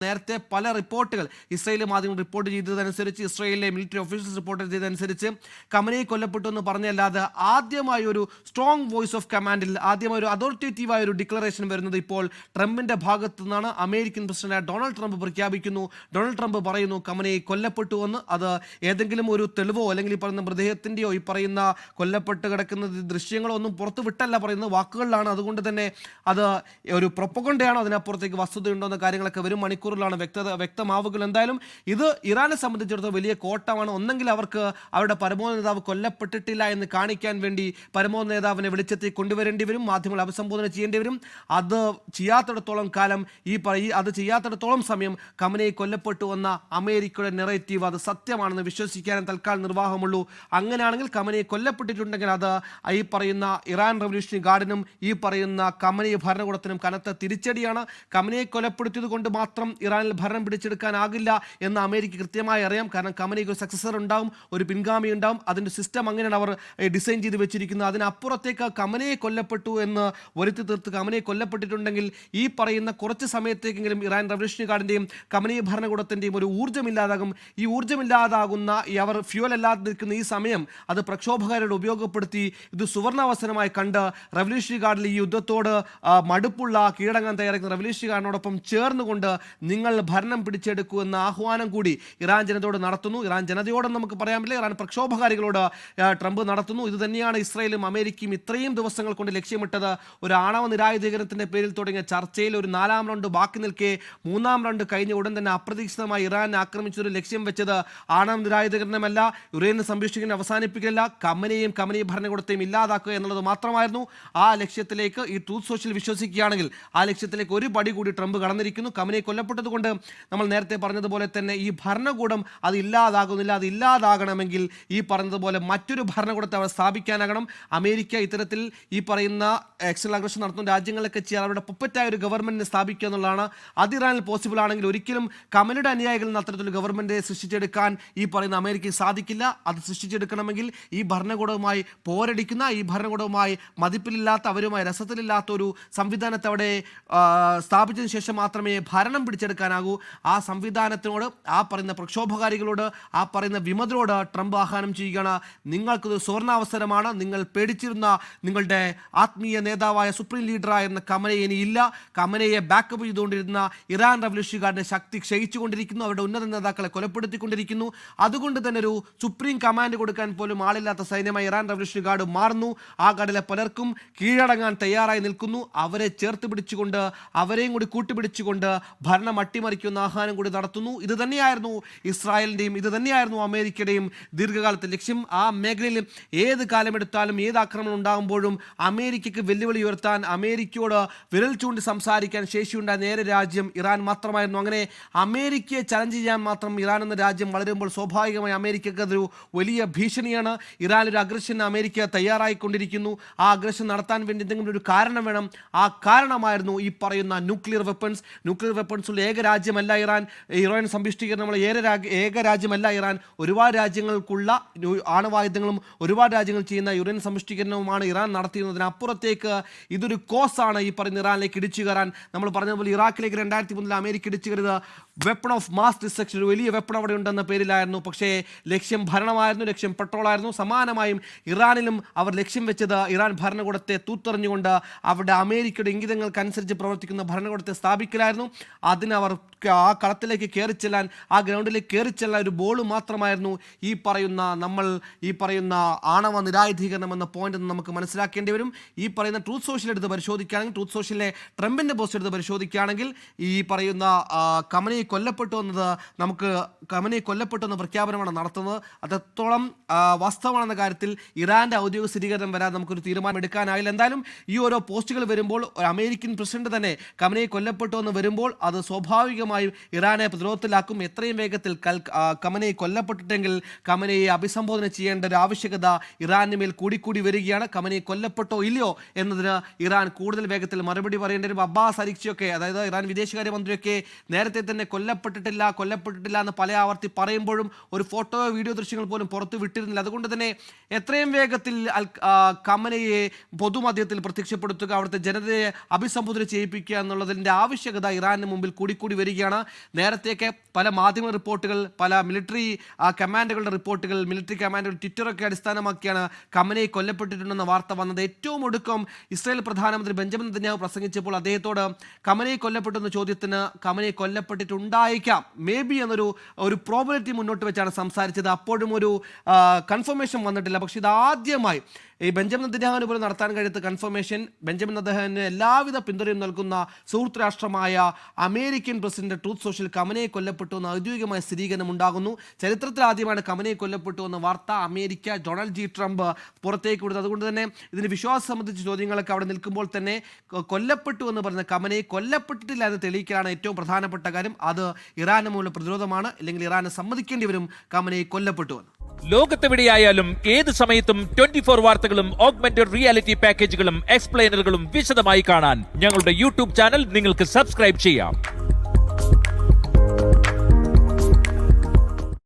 നേരത്തെ പല റിപ്പോർട്ടുകൾ ഇസ്രായേൽ മാധ്യമങ്ങൾ റിപ്പോർട്ട് ചെയ്തതനുസരിച്ച്, ഇസ്രായേലിലെ മിലിറ്ററി ഓഫീസേഴ്സ് റിപ്പോർട്ട് ചെയ്തതനുസരിച്ച് ഖമനേയി കൊല്ലപ്പെട്ടു എന്ന് പറഞ്ഞല്ലാതെ ആദ്യമായി ഒരു സ്ട്രോങ് വോയിസ് ഓഫ് കമാൻഡിൽ, ആദ്യമായി ഒരു അതോറിറ്റേറ്റീവായ ഒരു ഡിക്ലറേഷൻ വരുന്നത് ഇപ്പോൾ ട്രംപിന്റെ ഭാഗത്തു നിന്നാണ്. അമേരിക്കൻ പ്രസിഡന്റായ ഡൊണാൾഡ് ട്രംപ് പ്രഖ്യാപിക്കുന്നു, ഡൊണാൾഡ് ട്രംപ് പറയുന്നു ഖമനേയി കൊല്ലപ്പെട്ടു എന്ന്. അത് ഏതെങ്കിലും ഒരു തെളിവോ അല്ലെങ്കിൽ ഈ പറയുന്ന മൃതദേഹത്തിൻ്റെയോ ഈ പറയുന്ന കൊല്ലപ്പെട്ട് കിടക്കുന്ന ദൃശ്യങ്ങളോ ഒന്നും പുറത്തു വിട്ടല്ല പറയുന്നത്, വാക്കുകളിലാണ്. അതുകൊണ്ട് തന്നെ അത് ഒരു പ്രൊപ്പഗണ്ടയാണോ, അതിനപ്പുറത്തേക്ക് വസ്തുതയുണ്ടോ എന്ന കാര്യങ്ങളൊക്കെ വരും മണിക്കൂറിലാണ് വ്യക്തമാവുക. എന്തായാലും ഇത് ഇറാനെ സംബന്ധിച്ചിടത്തോളം വലിയ കോട്ടമാണ്. ഒന്നെങ്കിൽ അവർക്ക് അവരുടെ പരമോന്നത നേതാവ് കൊല്ലപ്പെട്ടിട്ടില്ല എന്ന് കാണിക്കാൻ വേണ്ടി പരമോന്നത നേതാവിനെ വെളിച്ചത്തിൽ കൊണ്ടുവരേണ്ടി വരും, മാധ്യമങ്ങൾ അഭിസംബോധന ചെയ്യേണ്ടി വരും. അത് ചെയ്യാത്തിടത്തോളം കാലം അത് ചെയ്യാത്തിടത്തോളം സമയം ഖമനേയി കൊല്ലപ്പെട്ടു എന്ന അമേരിക്കയുടെ നെറേറ്റീവ് അത് സത്യമാണെന്ന് വിശ്വസിക്കാനും തൽക്കാലം നിർവാഹമുള്ളൂ. അങ്ങനെയാണെങ്കിൽ ഖമനേയി കൊല്ലപ്പെട്ടിട്ടുണ്ടെങ്കിൽ അത് ഈ പറയുന്ന ഇറാൻ റവല്യൂഷണറി ഗാർഡിനും ഈ പറയുന്ന ഖമനേയി ഭരണകൂടത്തിനും കനത്ത തിരിച്ചടിയാണ്. ഖമനേയി കൊലപ്പെടുത്തിയത് കൊണ്ട് മാത്രം ഇറാനിൽ ഭരണം പിടിച്ചെടുക്കാനാകില്ല എന്ന് അമേരിക്ക കൃത്യമായി അറിയാം. കാരണം ഖമനേയിക്ക് ഒരു സക്സസർ ഉണ്ടാവും, ഒരു പിൻഗാമി ഉണ്ടാവും. അതിൻ്റെ സിസ്റ്റം അങ്ങനെയാണ് അവർ ഡിസൈൻ ചെയ്ത് വെച്ചിരിക്കുന്നത്. അതിനപ്പുറത്തേക്ക് ഖമനേയി കൊല്ലപ്പെട്ടു എന്ന് വരുത്തി തീർത്ത് ഖമനേയി കൊല്ലപ്പെട്ടിട്ടുണ്ടെങ്കിൽ ഈ പറയുന്ന കുറച്ച് സമയത്തേക്കെങ്കിലും ഇറാൻ റവല്യൂഷണറി ഗാർഡിൻ്റെയും ഖമനേയി ഭരണകൂടത്തിൻ്റെയും ഒരു ഊർജ്ജമില്ലാതാകും. ഈ ഊർജ്ജമില്ലാതാകുന്ന അവർ ഫ്യൂൽ അല്ലാതെ നിൽക്കുന്ന ഈ സമയം അത് പ്രക്ഷോഭകാരോട് ഉപയോഗപ്പെടുത്തി ഇത് സുവർണാവസരമായി കണ്ട് റവല്യൂഷണറി ഗാർഡിൽ ഈ യുദ്ധത്തോട് മടുപ്പുള്ള കീഴടങ്ങാൻ തയ്യാറാക്കുന്ന റവല്യൂഷണറി ഗാർഡിനോടൊപ്പം ചേർന്നുകൊണ്ട് നിങ്ങൾ ഭരണം പിടിച്ചെടുക്കൂ എന്ന ആഹ്വാനം കൂടി ഇറാൻ ജനതയോട് നടത്തുന്നു. ഇറാൻ ജനതയോടും നമുക്ക് പറയാൻ പറ്റില്ല, ഇറാൻ പ്രക്ഷോഭകാരികളോട് ട്രംപ് നടത്തുന്നു. ഇത് തന്നെയാണ് ഇസ്രായേലും അമേരിക്കയും ഇത്രയും ദിവസങ്ങൾ കൊണ്ട് ലക്ഷ്യമിട്ടത്. ഒരു ആണവ നിരായുധീകരണത്തിൻ്റെ പേരിൽ തുടങ്ങിയ ചർച്ചയിൽ ഒരു 4ാം റൗണ്ട് ബാക്കി നിൽക്കെ 3ാം റൗണ്ട് കഴിഞ്ഞ ഉടൻ തന്നെ അപ്രതീക്ഷിതമായി ഇറാനെ ആക്രമിച്ചൊരു ലക്ഷ്യം വെച്ചത് ആണവ നിരായുധീകരണമല്ല, യുറേനിയം സംരക്ഷിക്കുന്ന അവസാനിപ്പിക്കില്ല, ഖമനേയും ഭരണകൂടത്തെയും ഇല്ലാതാക്കുക എന്നുള്ളത് മാത്രമായിരുന്നു. ആ ലക്ഷ്യത്തിലേക്ക് ഈ ട്രൂത്ത് സോഷ്യൽ വിശ്വസിക്കുകയാണെങ്കിൽ ആ ലക്ഷ്യത്തിലേക്ക് ഒരു പടി കൂടി ട്രംപ് കടന്നിരിക്കുന്നു. ഖമനേയി കൊല്ലപ്പെട്ടത് കൊണ്ട് നമ്മൾ നേരത്തെ പറഞ്ഞതുപോലെ തന്നെ ഈ ഭരണകൂടം അത് ഇല്ലാതാകുന്നില്ല. അത് ഇല്ലാതാകണമെങ്കിൽ ഈ പറഞ്ഞതുപോലെ മറ്റൊരു ഭരണകൂടത്തെ അവർ സ്ഥാപിക്കാനാകണം. അമേരിക്ക ഇത്തരത്തിൽ ഈ പറയുന്ന എക്സ്റ്റേണൽ അഗ്രഷൻ നടത്തുന്ന രാജ്യങ്ങളൊക്കെ ചെയ്യാൻ അവരുടെ പുപ്പറ്റായ ഒരു ഗവൺമെന്റിനെ സ്ഥാപിക്കുക എന്നുള്ളതാണ്. അത് ഇറാനിൽ പോസിബിൾ ആണെങ്കിൽ ഒരിക്കലും ഖമനയുടെ അനുയായികളിൽ നിന്ന് അത്തരത്തിലുള്ള ഗവൺമെന്റിനെ സൃഷ്ടിച്ചെടുക്കാൻ ഈ പറയുന്ന അമേരിക്കയിൽ സാധിക്കില്ല. അത് സൃഷ്ടിച്ചെടുക്കണമെങ്കിൽ ഈ ഭരണകൂടവുമായി പോരടിക്കുന്ന, ഈ ഭരണകൂടവുമായി മതിപ്പിലില്ലാത്ത, അവരുമായി രസത്തിലില്ലാത്ത ഒരു സംവിധാനത്തെ അവിടെ സ്ഥാപിച്ചതിന് ശേഷം മാത്രമേ ഭരണം പിടിച്ചെടുക്കാനാകൂ. ആ സംവിധാനത്തിനോട്, ആ പറയുന്ന പ്രക്ഷോഭകാരികളോട്, ആ പറയുന്ന വിമതരോട് ട്രംപ് ആഹ്വാനം ചെയ്യുകയാണ്, നിങ്ങൾക്കൊരു സുവർണാവസരമാണ്. നിങ്ങൾ പേടിച്ചിരുന്ന നിങ്ങളുടെ ആത്മീയ നേതാവായ സുപ്രീം ലീഡറായിരുന്ന ഖമനേയി ഇനിയില്ല. ഖമനേയെ ബാക്കപ്പ് ചെയ്തുകൊണ്ടിരുന്ന ഇറാൻ റവല്യൂഷണറി ഗാർഡിന്റെ ശക്തി ക്ഷയിച്ചുകൊണ്ടിരിക്കുന്നു, അവരുടെ ഉന്നത നേതാക്കളെ കൊലപ്പെടുത്തിക്കൊണ്ടിരിക്കുന്നു. അതുകൊണ്ട് തന്നെ ഒരു സുപ്രീം കമാൻഡ് കൊടുക്കാൻ പോലും ആളില്ലാത്ത സൈന്യമായി ഇറാൻ റവല്യൂഷണറി ഗാർഡ് മാറുന്നു. ആ ഗാർഡിലെ പലർക്കും കീഴടങ്ങാൻ തയ്യാറായി നിൽക്കുന്നു. അവരെ ചേർത്ത് പിടിച്ചുകൊണ്ട്, അവരെയും കൂടി കൂട്ടുപിടിച്ചുകൊണ്ട് ഭരണം അട്ടിമറിക്കുന്ന ആഹ്വാനം കൂടി നടത്തുന്നു. ഇത് തന്നെയായിരുന്നു ഇസ്രായേലിൻ്റെയും ഇത് തന്നെയായിരുന്നു അമേരിക്കയുടെയും ദീർഘകാലത്തെ ലക്ഷ്യം. ആ മേഖലയിൽ ഏത് കാലമെടുത്താലും ഏത് ആക്രമണം ഉണ്ടാകുമ്പോഴും അമേരിക്കയ്ക്ക് വെല്ലുവിളി ഉയർത്താൻ, അമേരിക്കയോട് വിരൽ ചൂണ്ടി സംസാരിക്കാൻ ശേഷിയുണ്ടായ നേരെ രാജ്യം ഇറാൻ മാത്രമായിരുന്നു. അങ്ങനെ അമേരിക്കയെ ചലഞ്ച് ചെയ്യാൻ മാത്രം ഇറാൻ എന്ന രാജ്യം വളരുമ്പോൾ സ്വാഭാവികമായി അമേരിക്കയ്ക്ക് അതൊരു വലിയ ഭീഷണിയാണ്. ഇറാനൊരു അഗ്രഷൻ അമേരിക്ക തയ്യാറായിക്കൊണ്ടിരിക്കുന്നു. ആ അഗ്രഷൻ നടത്താൻ വേണ്ടി എന്തെങ്കിലും ഒരു കാരണം വേണം. ആ കാരണമായിരുന്നു ഈ പറയുന്ന ന്യൂക്ലിയർ വെപ്പൺസുള്ള ഏക രാജ്യമല്ല ഇറാൻ. ഇറാൻ സമ്പുഷ്ടീകരണമുള്ള ഏക രാജ്യമല്ല ഇറാൻ. ഒരുപാട് രാജ്യങ്ങൾക്കുള്ള ആണവായുധങ്ങളും ഒരുപാട് രാജ്യങ്ങൾ ചെയ്യുന്ന യുറേനിയം സമ്പുഷ്ടീകരണവുമാണ് ഇറാൻ നടത്തിയിരുന്നതിനപ്പുറത്തേക്ക് ഇതൊരു കോസാണ് ഈ പറയുന്ന ഇറാനിലേക്ക് ഇടിച്ചു കയറാൻ. നമ്മൾ പറഞ്ഞതുപോലെ ഇറാഖിലേക്ക് 2003 അമേരിക്ക ഇടിച്ചു കയറിയത് വെപ്പൺ ഓഫ് മാസ് ഡിസ്ട്രക്ഷൻ, ഒരു വലിയ വെപ്പൺ അവിടെ ഉണ്ടെന്ന പേരിലായിരുന്നു. പക്ഷേ ലക്ഷ്യം ഭരണമായിരുന്നു, ലക്ഷ്യം പെട്രോളായിരുന്നു. സമാനമായും ഇറാനിലും അവർ ലക്ഷ്യം വെച്ചത് ഇറാൻ ഭരണകൂടത്തെ തൂത്തെറിഞ്ഞുകൊണ്ട് അവിടെ അമേരിക്കയുടെ ഇംഗിതങ്ങൾക്കനുസരിച്ച് പ്രവർത്തിക്കുന്ന ഭരണകൂടത്തെ സ്ഥാപിക്കലായിരുന്നു. അതിനവർ ആ കളത്തിലേക്ക് കയറിച്ചെല്ലാൻ, ആ ഗ്രൗണ്ടിലേക്ക് കയറിച്ചെല്ലാൻ ഒരു ബോൾ മാത്രമായിരുന്നു ഈ പറയുന്ന ആണവ നിരായുധീകരണം എന്ന പോയിന്റ് നമുക്ക് മനസ്സിലാക്കേണ്ടി വരും. ഈ പറയുന്ന ട്രൂത്ത് സോഷ്യൽ എടുത്ത് പരിശോധിക്കുകയാണെങ്കിൽ, ട്രൂത്ത് സോഷ്യലിലെ ട്രംപിൻ്റെ പോസ്റ്റ് എടുത്ത് പരിശോധിക്കുകയാണെങ്കിൽ ഈ പറയുന്ന ഖമനേയി കൊല്ലപ്പെട്ടു എന്നത് നമുക്ക് ഖമനേയി കൊല്ലപ്പെട്ടു എന്ന പ്രഖ്യാപനമാണ് നടത്തുന്നത്. അത്രത്തോളം വാസ്തവമാണെന്ന കാര്യത്തിൽ ഇറാൻ്റെ ഔദ്യോഗിക സ്ഥിരീകരണം വരാൻ നമുക്കൊരു തീരുമാനം എടുക്കാനായില്ല. എന്തായാലും ഈ ഓരോ പോസ്റ്റുകൾ വരുമ്പോൾ ഒരു അമേരിക്കൻ പ്രസിഡന്റ് തന്നെ ഖമനേയി കൊല്ലപ്പെട്ടു എന്ന് വരുമ്പോൾ അത് സ്വാഭാവികമായും ഇറാനെ പ്രതിരോധത്തിലാക്കും. എത്രയും വേഗത്തിൽ ഖമനേയി കൊല്ലപ്പെട്ടിട്ടെങ്കിൽ ഖമനേയെ അഭിസംബോധന ചെയ്യേണ്ട ഒരു ആവശ്യകത ഇറാന് മേൽ കൂടിക്കൂടി വരികയാണ്. ഖമനേയി കൊല്ലപ്പെട്ടോ ഇല്ലയോ എന്നതിന് ഇറാൻ കൂടുതൽ വേഗത്തിൽ മറുപടി പറയേണ്ടി വരും. അബ്ബാസ് അരിക്ചിയൊക്കെ, അതായത് ഇറാൻ വിദേശകാര്യമന്ത്രിയൊക്കെ നേരത്തെ തന്നെ കൊല്ലപ്പെട്ടിട്ടില്ല എന്ന് പല ആവർത്തി പറയുമ്പോഴും ഒരു ഫോട്ടോ വീഡിയോ ദൃശ്യങ്ങൾ പോലും പുറത്തു വിട്ടിരുന്നില്ല. അതുകൊണ്ട് തന്നെ എത്രയും വേഗത്തിൽ ഖമനേയെ പൊതുമധ്യത്തിൽ പ്രത്യക്ഷപ്പെടുത്തുക, അവിടുത്തെ ജനതയെ അഭിസംബോധന ചെയ്യിപ്പിക്കുക എന്നുള്ളതിൻ്റെ ആവശ്യകത ഇറാന് മുമ്പിൽ കൂടി കൂടിക്കൂടി വരികയാണ്. നേരത്തെയൊക്കെ പല മാധ്യമ റിപ്പോർട്ടുകൾ, പല മിലിറ്ററി കമാൻഡുകളുടെ റിപ്പോർട്ടുകൾ, മിലിറ്ററി കമാൻഡുകൾ ട്വിറ്ററൊക്കെ അടിസ്ഥാനമാക്കിയാണ് ഖമനേയി കൊല്ലപ്പെട്ടിട്ടുണ്ടെന്ന വാർത്ത വന്നത്. ഏറ്റവും ഒടുക്കം ഇസ്രായേൽ പ്രധാനമന്ത്രി ബെഞ്ചമിൻ നെതന്യാഹു പ്രസംഗിച്ചപ്പോൾ അദ്ദേഹത്തോട് ഖമനേയി കൊല്ലപ്പെട്ടെന്ന ചോദ്യത്തിന് ഖമനേയി കൊല്ലപ്പെട്ടിട്ടുണ്ടായിരിക്കാം, മേ ബി എന്നൊരു പ്രോബബിലിറ്റി മുന്നോട്ട് വെച്ചാണ് സംസാരിച്ചത്. അപ്പോഴും ഒരു കൺഫർമേഷൻ വന്നിട്ടില്ല. പക്ഷേ ഇതാദ്യമായി ഈ ബെഞ്ചമിൻ നെതന്യാഹുവിന് പോലും നടത്താൻ കഴിയാത്ത കൺഫർമേഷൻ, ബെഞ്ചമിൻ നെതന്യാഹുവിന് എല്ലാവിധ പിന്തുണയും നൽകുന്ന സുഹൃത്ത് രാഷ്ട്രമായ American president Truth Social Khamenei കൊല്ലപ്പെട്ടു എന്ന ഔദ്യോഗികമായ സ്ഥിരീകരണം ഉണ്ടാകുന്നു. ചരിത്രത്തിൽ ആദ്യമാണ് ഖമനേയി കൊല്ലപ്പെട്ടു എന്ന വാർത്ത അമേരിക്ക ഡൊണാൾഡ് ജി ട്രംപ് പുറത്തേക്ക് വിടുന്നത്. അതുകൊണ്ട് തന്നെ ഇതിന് വിശ്വാസം സംബന്ധിച്ച ചോദ്യങ്ങളൊക്കെ അവിടെ നിൽക്കുമ്പോൾ തന്നെ കൊല്ലപ്പെട്ടു എന്ന് പറഞ്ഞ ഖമനേയി കൊല്ലപ്പെട്ടിട്ടില്ല എന്ന് തെളിയിക്കലാണ് ഏറ്റവും പ്രധാനപ്പെട്ട കാര്യം. അത് ഇറാന് മൂലം പ്രതിരോധമാണ്, അല്ലെങ്കിൽ ഇറാന് സമ്മതിക്കേണ്ടി വരും ഖമനേയി കൊല്ലപ്പെട്ടു എന്ന്. ലോകത്തെവിടെയായാലും ഏത് സമയത്തും 24 വാർത്തകളും ഓഗ്മെന്റഡ് റിയാലിറ്റി പാക്കേജുകളും എക്സ്പ്ലെയിനറുകളും വിശദമായി കാണാൻ ഞങ്ങളുടെ യൂട്യൂബ് ചാനൽ നിങ്ങൾക്ക് സബ്സ്ക്രൈബ് ചെയ്യാം.